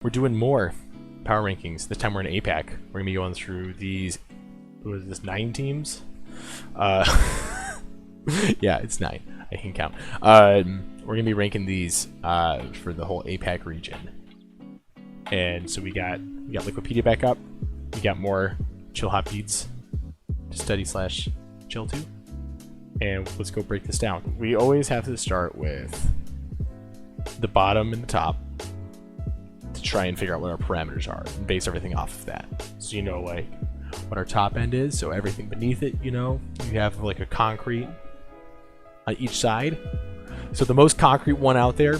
We're doing more power rankings. This time we're in APAC. We're gonna be going through these. What is this? 9 teams? Yeah, it's 9. I can count. We're gonna be ranking these for the whole APAC region. And so we got Wikipedia back up. We got more chill hop beads to study / chill to. And let's go break this down. We always have to start with the bottom and the top to try and figure out what our parameters are and base everything off of that. So you know, like, what our top end is, so everything beneath it, you know, you have like a concrete on each side. So the most concrete one out there,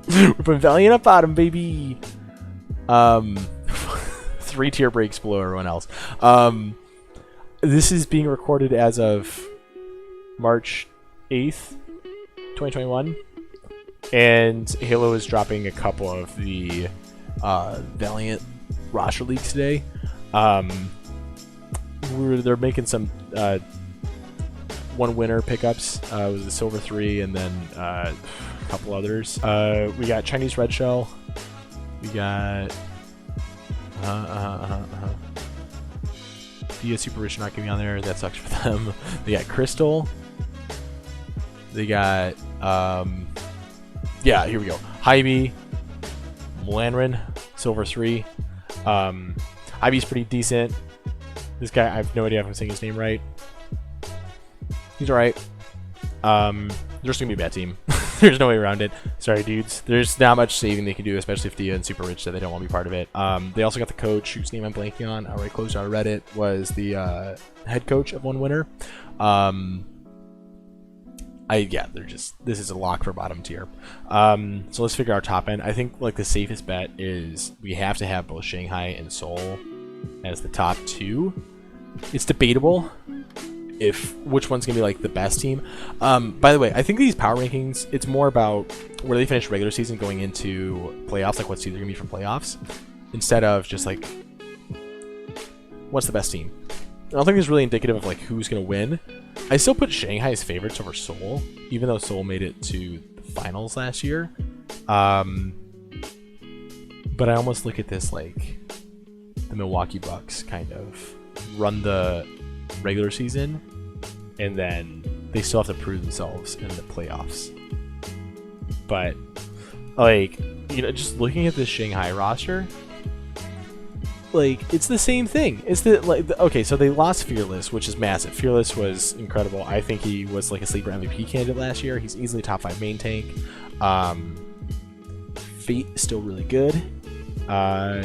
we're putting Valiant up bottom, baby. 3 tier breaks below everyone else. This is being recorded as of March 8th, 2021. And Halo is dropping a couple of the Valiant roster leaks today. They're making some one winner pickups. It was the Silver 3 and then a couple others. We got Chinese Red Shell. We got Dia Super Rich not getting on there. That sucks for them. They got Crystal. They got yeah, here we go. Hybe, Melanrin, Silver 3. Hybe's pretty decent. This guy, I have no idea if I'm saying his name right. He's alright. They're just gonna be a bad team. There's no way around it. Sorry, dudes. There's not much saving they can do, especially if Dia and Super Rich said they don't want to be part of it. They also got the coach, whose name I'm blanking on. I already closed out Reddit. Was the head coach of one winner. Yeah, they're just, this is a lock for bottom tier. So let's figure our top end. I think like the safest bet is we have to have both Shanghai and Seoul as the top 2. It's debatable if which one's gonna be like the best team. By the way, I think these power rankings, it's more about where they finish regular season going into playoffs, like what seeds are gonna be for playoffs, instead of just like what's the best team. I don't think it's really indicative of like who's gonna win. I still put Shanghai as favorites over Seoul, even though Seoul made it to the finals last year. But I almost look at this like the Milwaukee Bucks kind of run the regular season, and then they still have to prove themselves in the playoffs. But like, you know, just looking at this Shanghai roster, like, it's the same thing. It's the like okay, so they lost Fearless, which is massive. Fearless was incredible. I think he was like a sleeper MVP candidate last year. He's easily top 5 main tank. Fate is still really good. I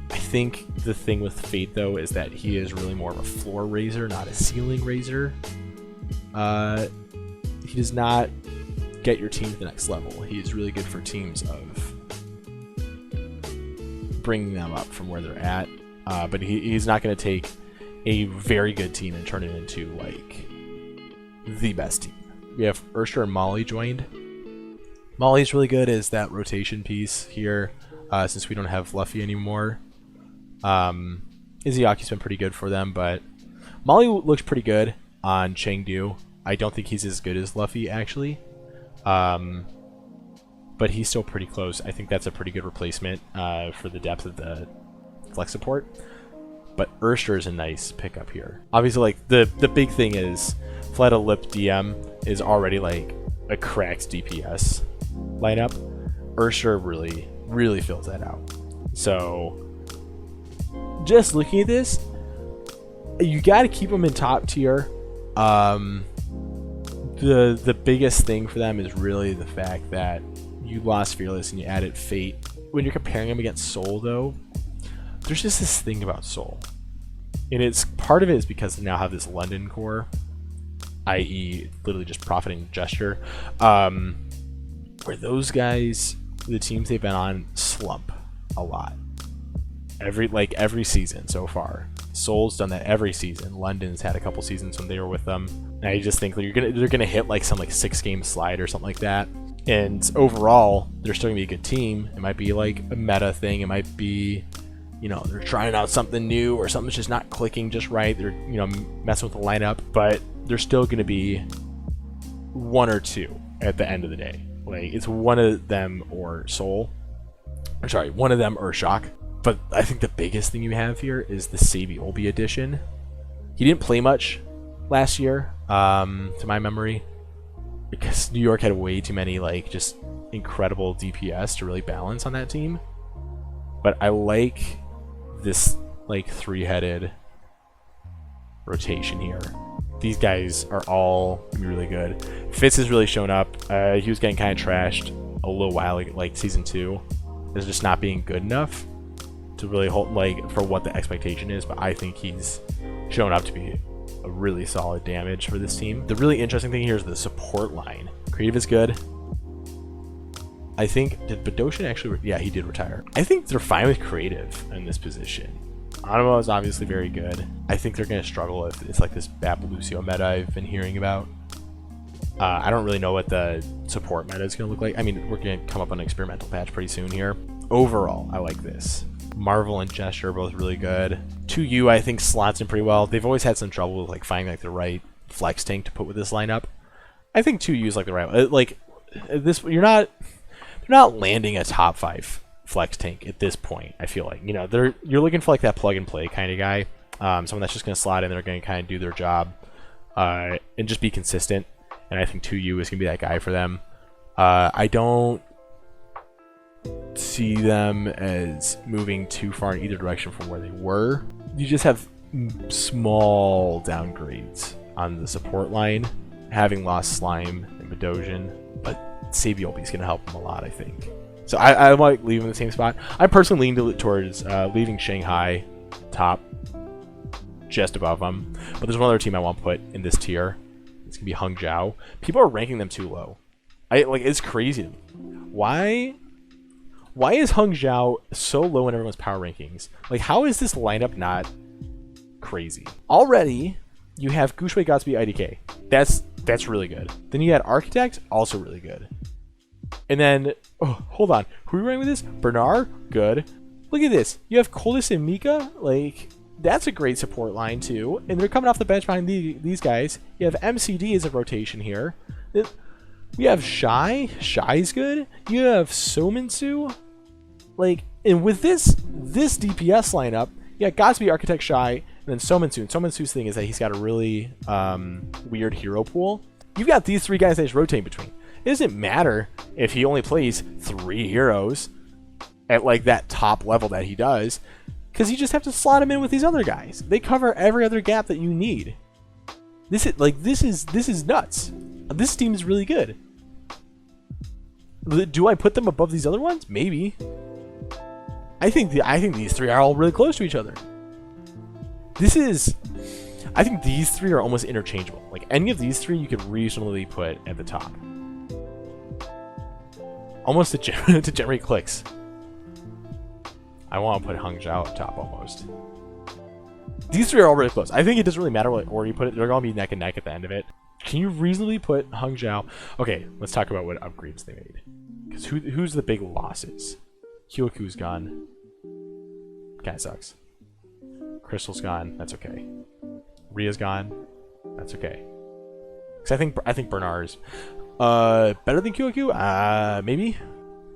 think the thing with Fate though is that he is really more of a floor raiser, not a ceiling raiser. He does not get your team to the next level. He is really good for teams of bringing them up from where they're at, but he's not going to take a very good team and turn it into like the best team. We have Ursher and Molly joined. Molly's really good as that rotation piece here, since we don't have Luffy anymore. Izyaki's been pretty good for them, but Molly looks pretty good on Chengdu. I don't think he's as good as Luffy actually, but he's still pretty close. I think that's a pretty good replacement for the depth of the flex support. But Ursher is a nice pickup here. Obviously, like the big thing is Fleta Lip DM is already like a cracked DPS lineup. Ursher really fills that out. So just looking at this, you got to keep them in top tier. The biggest thing for them is really the fact that you lost Fearless and you added Fate. When you're comparing them against Soul, though, there's just this thing about Soul, and it's part of it is because they now have this London core, i.e., literally just profiting gesture, where those guys, the teams they've been on, slump a lot. Every season so far. Soul's done that every season. London's had a couple seasons when they were with them. And I just think they're gonna hit like some like 6-game slide or something like that. And overall, they're still gonna be a good team. It might be like a meta thing. It might be, you know, they're trying out something new or something's just not clicking just right. They're, you know, messing with the lineup, but they're still gonna be 1 or 2 at the end of the day. Like, it's one of them or Seoul. Or sorry, one of them or Shock. But I think the biggest thing you have here is the Sabiolbi edition. He didn't play much last year, to my memory, because New York had way too many, like, just incredible DPS to really balance on that team. But I like this, like, three-headed rotation here. These guys are all gonna be really good. Fitz has really shown up. He was getting kind of trashed a little while, like season 2. Is just not being good enough to really hold, like, for what the expectation is. But I think he's shown up to be a really solid damage for this team. The really interesting thing here is the support line. Creative is good. I think, did Badoshin actually, yeah, he did retire. I think they're fine with creative in this position. Animo is obviously very good. I think they're going to struggle if it's like this Bap Lucio meta I've been hearing about. I don't really know what the support meta is going to look like. I mean, we're going to come up on an experimental patch pretty soon here. Overall, I like this. Marvel and Gesture are both really good. 2U, I think, slots in pretty well. They've always had some trouble with like finding like the right flex tank to put with this lineup. I think 2U is like the right, like this. They're not landing a top 5 flex tank at this point. I feel like, you know, you're looking for like that plug and play kind of guy, someone that's just going to slot in, they're going to kind of do their job, and just be consistent. And I think 2U is going to be that guy for them. I don't see them as moving too far in either direction from where they were. You just have small downgrades on the support line, having lost Slime and Badosian, but Sabiolbi is going to help them a lot, I think. So I might leave him in the same spot. I'm personally leaning towards leaving Shanghai top, just above them. But there's one other team I want to put in this tier. It's going to be Hangzhou. People are ranking them too low. It's crazy. Why is Hangzhou so low in everyone's power rankings? Like, how is this lineup not crazy? Already, you have Gushue, Gotsby, IDK. That's really good. Then you had Architect, also really good. And then, oh, hold on. Who are we running with this? Bernard, good. Look at this. You have Coldus and Mika. Like, that's a great support line, too. And they're coming off the bench behind these guys. You have MCD as a rotation here. We have Shy. Shy's good. You have Sominsu. Like, and with this DPS lineup, you got Gotsby, Architect, Shy, and then Sominsu. And Sominsu's thing is that he's got a really weird hero pool. You've got these 3 guys that he's rotating between. It doesn't matter if he only plays 3 heroes at like that top level that he does, because you just have to slot him in with these other guys. They cover every other gap that you need. This is nuts. This team is really good. Do I put them above these other ones? Maybe. I think these 3 are all really close to each other. I think these 3 are almost interchangeable. Like, any of these 3 you could reasonably put at the top. Almost to generate clicks. I want to put Hangzhou up top almost. These 3 are all really close. I think it doesn't really matter what order you put it. They're going to be neck and neck at the end of it. Can you reasonably put Hangzhou? Okay, let's talk about what upgrades they made. Because who's the big losses? Kyoku's gone. Kinda sucks. Crystal's gone. That's okay. Ria's gone. That's okay. Because I think Bernard's better than Kyoku. Maybe.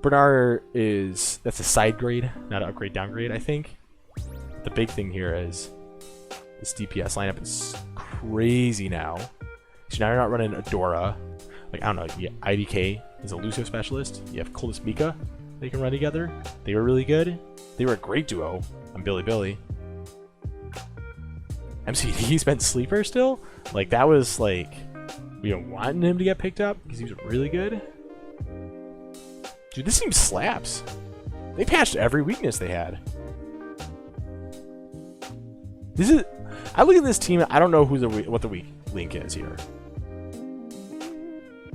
Bernard that's a side grade, not an upgrade downgrade, I think. The big thing here is this DPS lineup is crazy now. So now you're not running Adora. Like, I don't know, you get IDK is a Lucio specialist. You have Coldus Mika they can run together. They were really good. They were a great duo on Billy. MCD spent sleeper still? Like, that was like, we don't want him to get picked up because he was really good. Dude, this team slaps. They patched every weakness they had. I look at this team, I don't know what the weak link is here.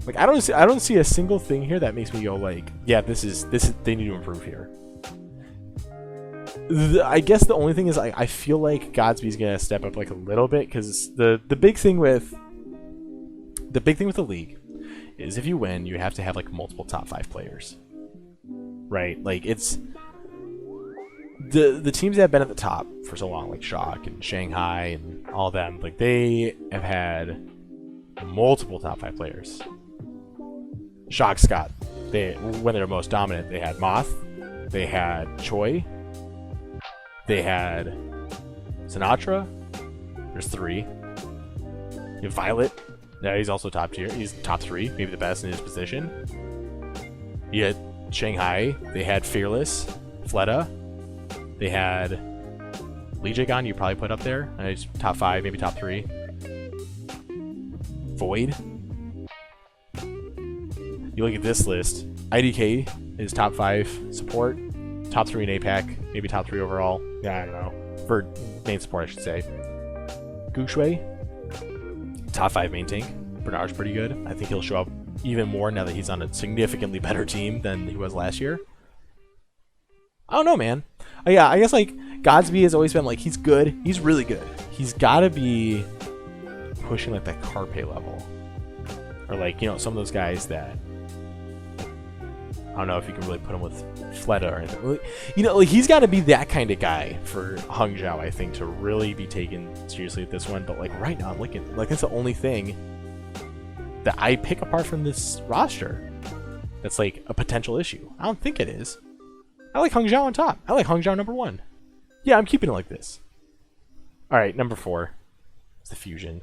Like, I don't see a single thing here that makes me go like, yeah, this is they need to improve here. I guess the only thing is I feel like Godsby's gonna step up like a little bit, because the big thing with the league is if you win, you have to have like multiple top 5 players, right? Like, it's the teams that have been at the top for so long, like Shock and Shanghai and all of them, like, they have had multiple top 5 players. Shock's got when they were most dominant, they had Moth, they had Choi, they had Sinatra. There's 3. You have Violet. Yeah, he's also top tier. He's top 3, maybe the best in his position. You had Shanghai. They had Fearless, Fleta. They had Lee Jae-gon, you probably put up there. He's top 5, maybe top 3. Void. You look at this list. IDK is top 5 support, top 3 in APAC, maybe top 3 overall. Yeah, I don't know. For main support, I should say. Gu Shui, top 5 main tank. Bernard's pretty good. I think he'll show up even more now that he's on a significantly better team than he was last year. I don't know, man. Yeah, I guess like Godsby has always been like, he's good. He's really good. He's got to be pushing like that Carpe level. Or like, you know, some of those guys that, I don't know if you can really put him with Fleta or anything. You know, like he's got to be that kind of guy for Hangzhou, I think, to really be taken seriously at this one. But like right now, I'm looking like that's the only thing that I pick apart from this roster that's like a potential issue. I don't think it is. I like Hangzhou on top. I like Hangzhou number 1. Yeah, I'm keeping it like this. All right, number 4 is the Fusion.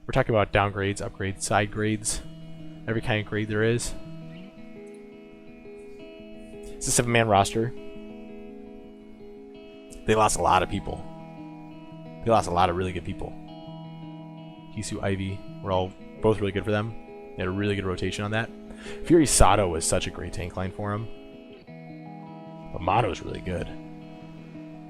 We're talking about downgrades, upgrades, side grades, every kind of grade there is. It's a 7-man roster. They lost a lot of people. They lost a lot of really good people. Hisu, Ivy, were all both really good for them. They had a really good rotation on that. Fury Sato was such a great tank line for him. But Mato was really good.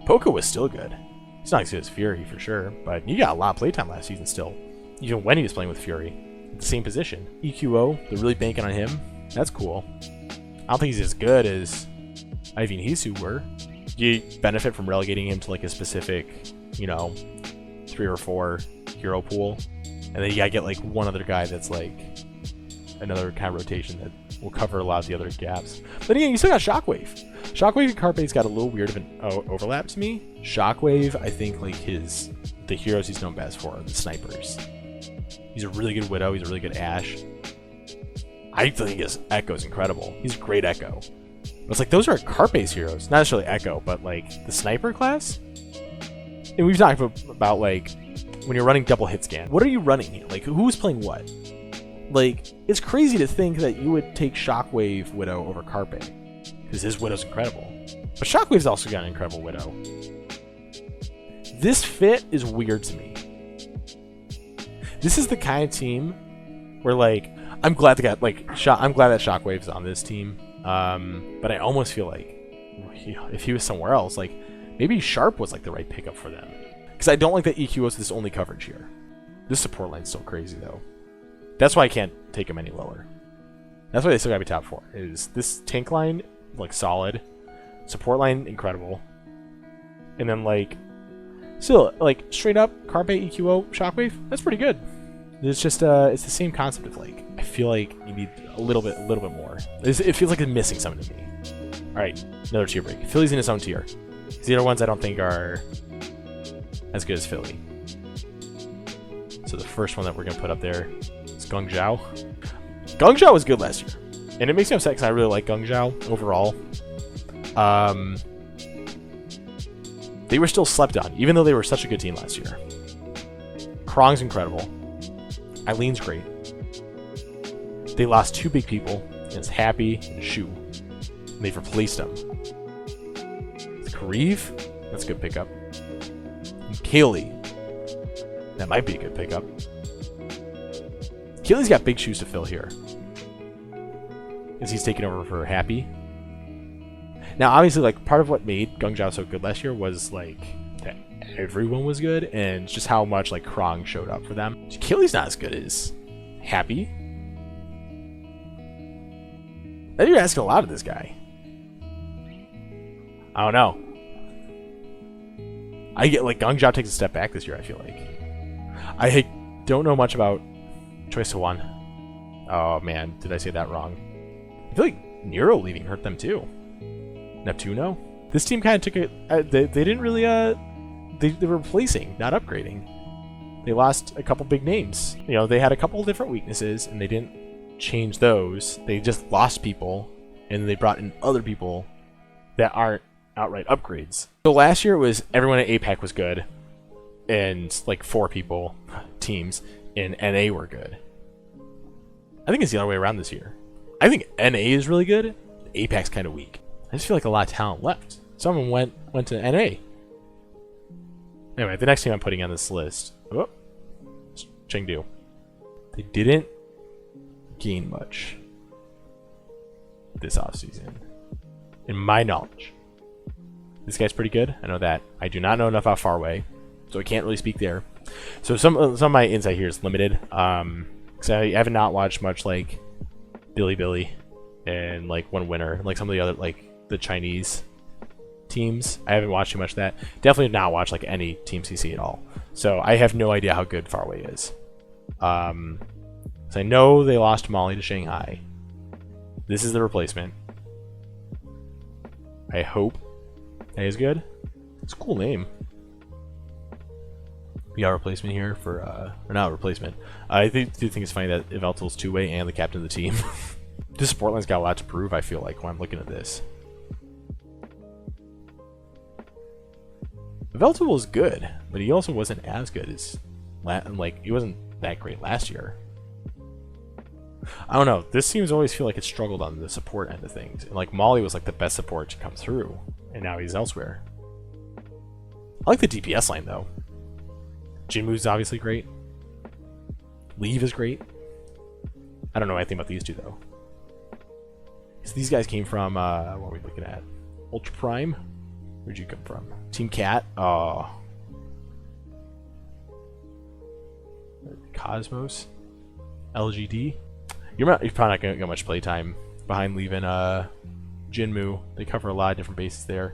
Poco was still good. He's not as good as Fury for sure, but he got a lot of playtime last season still. Even when he was playing with Fury. At the same position. EQO, they're really banking on him. That's cool. I don't think he's as good as Ivy and Hisu were. You benefit from relegating him to like a specific, you know, 3 or 4 hero pool. And then you gotta get like one other guy that's like another kind of rotation that will cover a lot of the other gaps. But again, you still got Shockwave. Shockwave and Carpe's got a little weird of an overlap to me. Shockwave, I think like the heroes he's known best for are the snipers. He's a really good Widow, he's a really good Ashe. I think his Echo's incredible. He's a great Echo. But it's like those are Carpe's heroes. Not necessarily Echo, but like the sniper class? And we've talked about like when you're running double hit scan. What are you running here? Like who's playing what? Like, it's crazy to think that you would take Shockwave Widow over Carpe. Because his Widow's incredible. But Shockwave's also got an incredible Widow. This fit is weird to me. This is the kind of team where like I'm glad that Shockwave's on this team. But I almost feel like if he was somewhere else, like maybe Sharp was like the right pickup for them. Because I don't like that EQ was this only coverage here. This support line's still crazy though. That's why I can't take him any lower. That's why they still gotta be top 4. Is this tank line like solid, support line incredible, and then like still like straight up Carpe, EQO, Shockwave. That's pretty good. It's just it's the same concept of like I feel like you need a little bit more. It feels like it's missing something to me. All right, another tier break. Philly's in its own tier. The other ones I don't think are as good as Philly. So the first one that we're gonna put up there is Guangzhou. Guangzhou was good last year, and it makes me upset because I really like Guangzhou overall. They were still slept on, even though they were such a good team last year. Krong's incredible. Eileen's great. They lost 2 big people, and it's Happy and Shu. And they've replaced them. It's Kareev, that's a good pickup. And Kaylee, that might be a good pickup. Kaylee's got big shoes to fill here, as he's taking over for Happy. Now, obviously, like part of what made Guangzhou so good last year was like that everyone was good, and just how much like Krong showed up for them. Kaylee's not as good as Happy. I think you're asking a lot of this guy. I don't know. I get like Guangzhou takes a step back this year. I feel like I don't know much about Choice to One. Oh man, did I say that wrong? I feel like Nero leaving hurt them too. Neptuno. This team kind of took it. They didn't really. They were replacing, not upgrading. They lost a couple big names. You know, they had a couple different weaknesses, and they didn't changed those. They just lost people, and they brought in other people that aren't outright upgrades. So last year it was everyone at APAC was good, and like 4 people, teams, in NA were good. I think it's the other way around this year. I think NA is really good, APAC's kind of weak. I just feel like a lot of talent left. Some of them went to NA. Anyway, the next team I'm putting on this list, Chengdu. They didn't gain much this offseason, in my knowledge. This guy's pretty good. I know that. I do not know enough about Far Away, so I can't really speak there. So some of my insight here is limited. Because I have not watched much like Billy and like One Winner, like some of the other like the Chinese teams. I haven't watched too much of that. Definitely have not watched like any Team CC at all. So I have no idea how good Far Away is. So I know they lost Molly to Shanghai. This is the replacement. I hope that is good. It's a cool name. We got a replacement here for, or not a replacement. I do think it's funny that Veltel's 2-way and the captain of the team. This support line's got a lot to prove, I feel like, when I'm looking at this. Veltel was good, but he also wasn't as good as, like, he wasn't that great last year. I don't know. This team's always feel like it struggled on the support end of things. And like Molly was like the best support to come through, and now he's elsewhere. I like the DPS line though. Jinwoo's obviously great. Leave is great. I don't know anything about these two though. So these guys came from what are we looking at? Ultra Prime? Where'd you come from? Team Cat? Oh. Cosmos? LGD? You're probably not going to get much playtime behind leaving Jinwoo. They cover a lot of different bases there.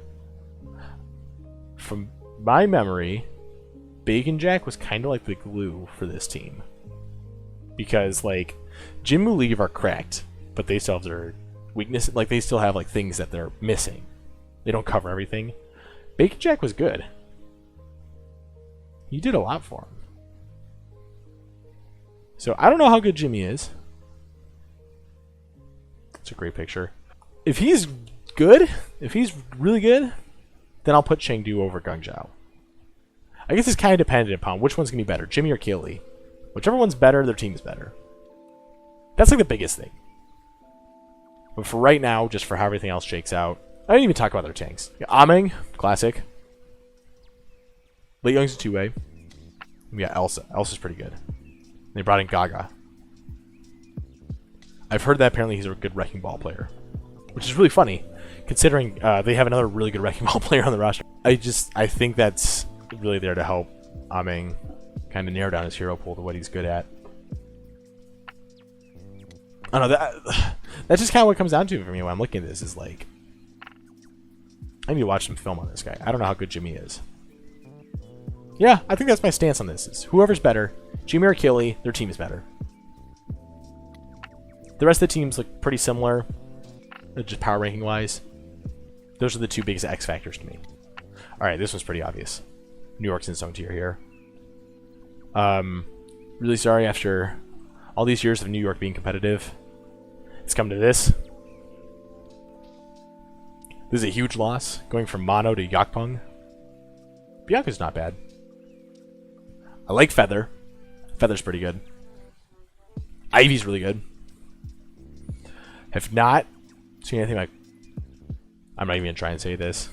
From my memory, Bacon Jack was kind of like the glue for this team. Because, like, Jinwoo Leave are cracked, but they still have their weakness. Like, they still have, like, things that they're missing. They don't cover everything. Bacon Jack was good. You did a lot for him. So, I don't know how good Jimmy is. It's a great picture. If he's good, if he's really good, then I'll put Chengdu over Hangzhou. I guess it's kind of dependent upon which one's going to be better, Jimmy or Keely. Whichever one's better, their team's better. That's like the biggest thing. But for right now, just for how everything else shakes out, I didn't even talk about their tanks. Ameng, classic. Late Young's a 2-way. We got Elsa. Elsa's pretty good. They brought in Gaga. I've heard that apparently he's a good Wrecking Ball player, which is really funny, considering they have another really good Wrecking Ball player on the roster. I think that's really there to help Ameng kind of narrow down his hero pool to what he's good at. I don't know, that's just kind of what it comes down to for me when I'm looking at this, is like, I need to watch some film on this guy. I don't know how good Jimmy is. Yeah, I think that's my stance on this, is whoever's better, Jimmy or Keely, their team is better. The rest of the teams look pretty similar, just power ranking wise. Those are the two biggest X factors to me. Alright, this one's pretty obvious. New York's in its own tier here. Really sorry after all these years of New York being competitive. It's come to this. This is a huge loss, going from Mono to Yakpung. Bianca's not bad. I like Feather. Feather's pretty good. Ivy's really good. Have not seen anything like... I'm not even going to try and say this.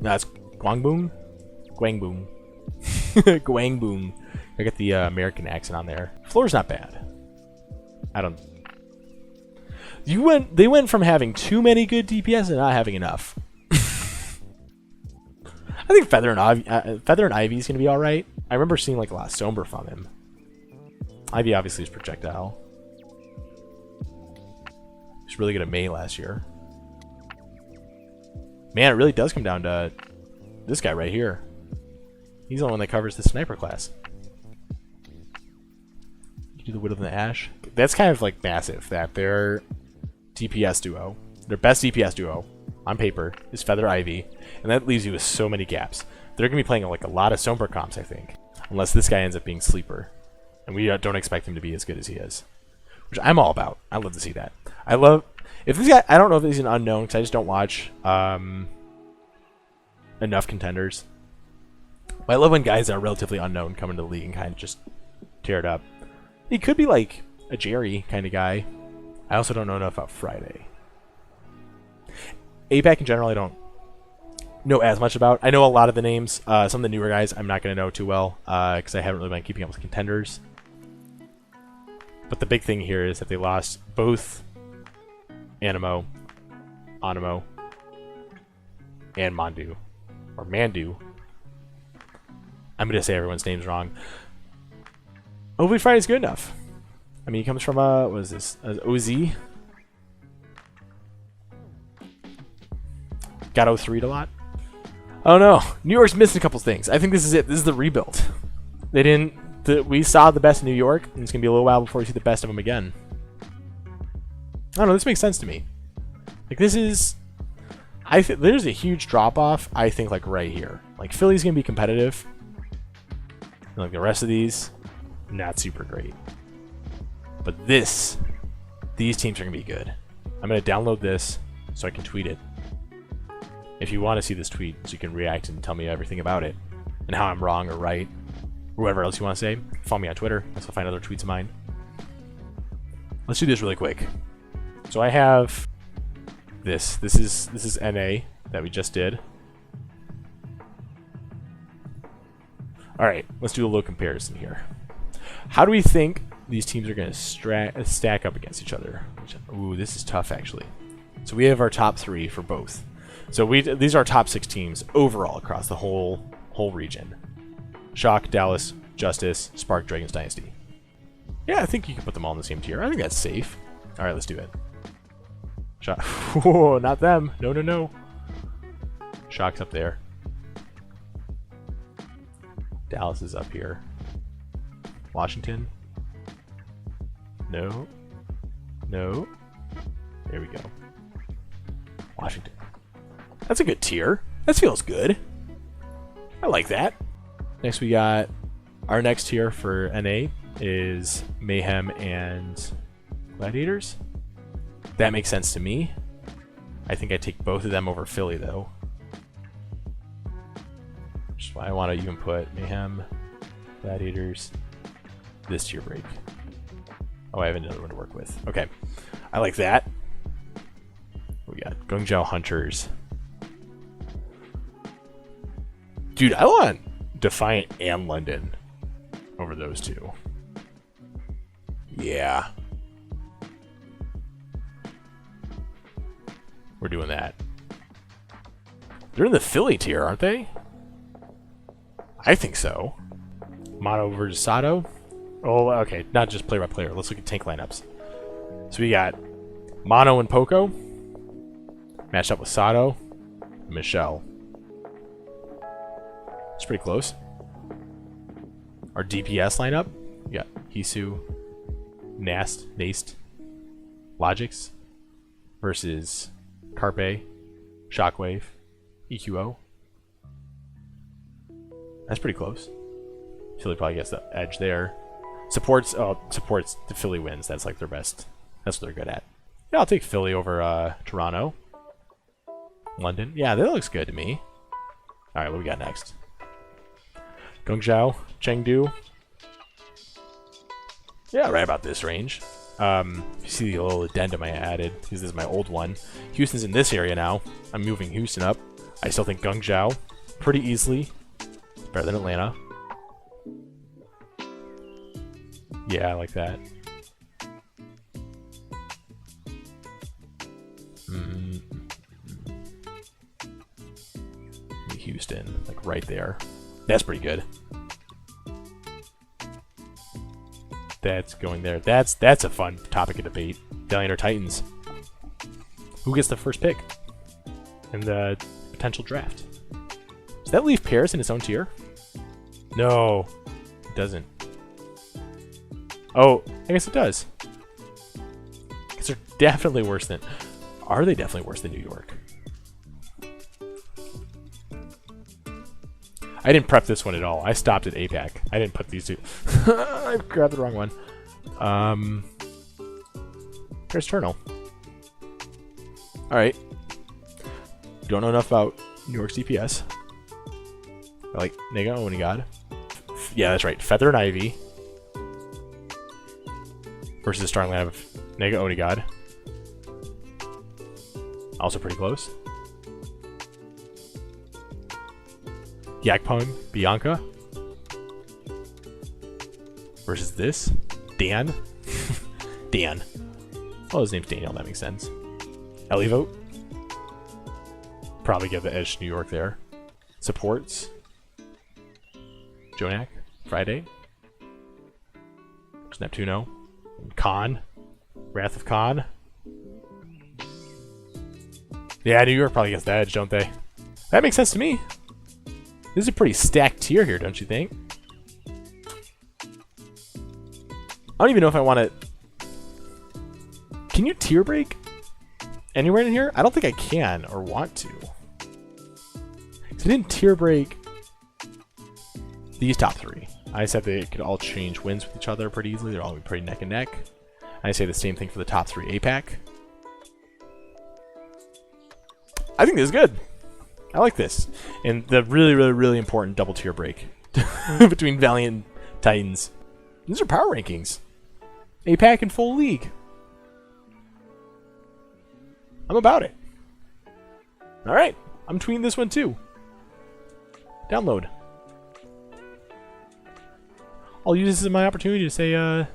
No, it's Guangboong? Guangboong. Guangboong. I got the American accent on there. Floor's not bad. I don't... They went from having too many good DPS to not having enough. I think Feather and Ivy's going to be alright. I remember seeing like a lot of Sombra from him. Ivy obviously is projectile. He's really good at May last year. Man, it really does come down to this guy right here. He's the one that covers the sniper class. You do the Widow and the Ash. That's kind of like massive that their DPS duo, their best DPS duo on paper is Feather Ivy, and that leaves you with so many gaps. They're going to be playing like a lot of Sombra comps, I think, unless this guy ends up being Sleeper, and we don't expect him to be as good as he is. which I'm all about. I love to see that. I love if this guy. I don't know if he's an unknown because I just don't watch enough contenders. But I love when guys that are relatively unknown come into the league and kind of just tear it up. He could be like a Jerry kind of guy. I also don't know enough about Friday. APAC in general, I don't know as much about. I know a lot of the names. Some of the newer guys I'm not going to know too well because I haven't really been keeping up with contenders. But the big thing here is that they lost both Animo, and Mandu. Or Mandu. I'm going to say everyone's name's wrong. Hopefully Friday's good enough. I mean, he comes from, what is this? OZ? Got 03'd a lot. Oh no, New York's missing a couple things. I think this is it. This is the rebuild. They didn't. We saw the best in New York, and it's gonna be a little while before we see the best of them again. I don't know. This makes sense to me. Like this is. There's a huge drop off. I think like right here. Like Philly's gonna be competitive. And like the rest of these, not super great. But these teams are gonna be good. I'm gonna download this so I can tweet it. If you want to see this tweet, so you can react and tell me everything about it, and how I'm wrong or right, or whatever else you want to say, follow me on Twitter. Let's find other tweets of mine. Let's do this really quick. So I have this. This is NA that we just did. All right, let's do a little comparison here. How do we think these teams are going to stack up against each other? Ooh, this is tough actually. So we have our top 3 for both. So these are our top 6 teams overall across the whole region. Shock, Dallas, Justice, Spark, Dragons Dynasty. Yeah, I think you can put them all in the same tier. I think that's safe. All right, let's do it. Shock. Whoa, not them. No, no, no. Shock's up there. Dallas is up here. Washington. No. No. There we go. Washington. That's a good tier. That feels good. I like that. Next we got our next tier for NA is Mayhem and Gladiators. That makes sense to me. I think I take both of them over Philly though. Which is why I want to even put Mayhem, Gladiators, this tier break. Oh, I have another one to work with. Okay. I like that. We got Guangzhou Hunters. Dude, I want Defiant and London over those two. Yeah. We're doing that. They're in the Philly tier, aren't they? I think so. Mono versus Sato. Oh, okay. Not just player by player. Let's look at tank lineups. So we got Mono and Poco. Matched up with Sato and Michelle. It's pretty close. Our DPS lineup, we got Hisu, Naste, Logix versus Carpe, Shockwave, EQO. That's pretty close. Philly probably gets the edge there. Supports the Philly wins. That's like their best. That's what they're good at. Yeah, I'll take Philly over Toronto. London. Yeah, that looks good to me. Alright, what we got next? Guangzhou, Chengdu. Yeah, right about this range. You see the little addendum I added, because this is my old one. Houston's in this area now. I'm moving Houston up. I still think Guangzhou pretty easily. Better than Atlanta. Yeah, I like that. Houston, like right there. That's pretty good. That's going there. That's a fun topic of debate. Valiant or Titans? Who gets the first pick in the potential draft? Does that leave Paris in its own tier? No, it doesn't. Oh, I guess it does. Because they're definitely worse than... Are they definitely worse than New York? I didn't prep this one at all. I stopped at APAC. I didn't put these two. I grabbed the wrong one. There's Turnal. Alright. Don't know enough about New York's DPS. I like Nega Onigod. Yeah, that's right. Feather and Ivy. Versus the strong line of Nega Onigod. Also pretty close. Yakpom Bianca. Versus this. Dan. Dan. Oh, his name's Daniel, that makes sense. Elivote. Probably give the edge to New York there. Supports. Jonak. Friday. There's Neptuno. Khan. Wrath of Khan. Yeah, New York probably gets the edge, don't they? That makes sense to me. This is a pretty stacked tier here, don't you think? I don't even know if I want to... Can you tier break anywhere in here? I don't think I can or want to. I didn't tier break these top three. I said they could all change wins with each other pretty easily. They're all going to be pretty neck and neck. I say the same thing for the top three APAC. I think this is good. I like this. And the really, really, really important double tier break between Valiant and Titans. These are power rankings. APAC in full league. I'm about it. Alright. I'm tweeting this one too. Download. I'll use this as my opportunity to say,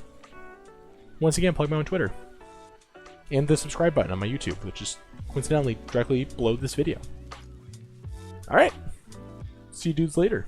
once again, plug my own Twitter. And the subscribe button on my YouTube, which is coincidentally directly below this video. Alright. See you dudes later.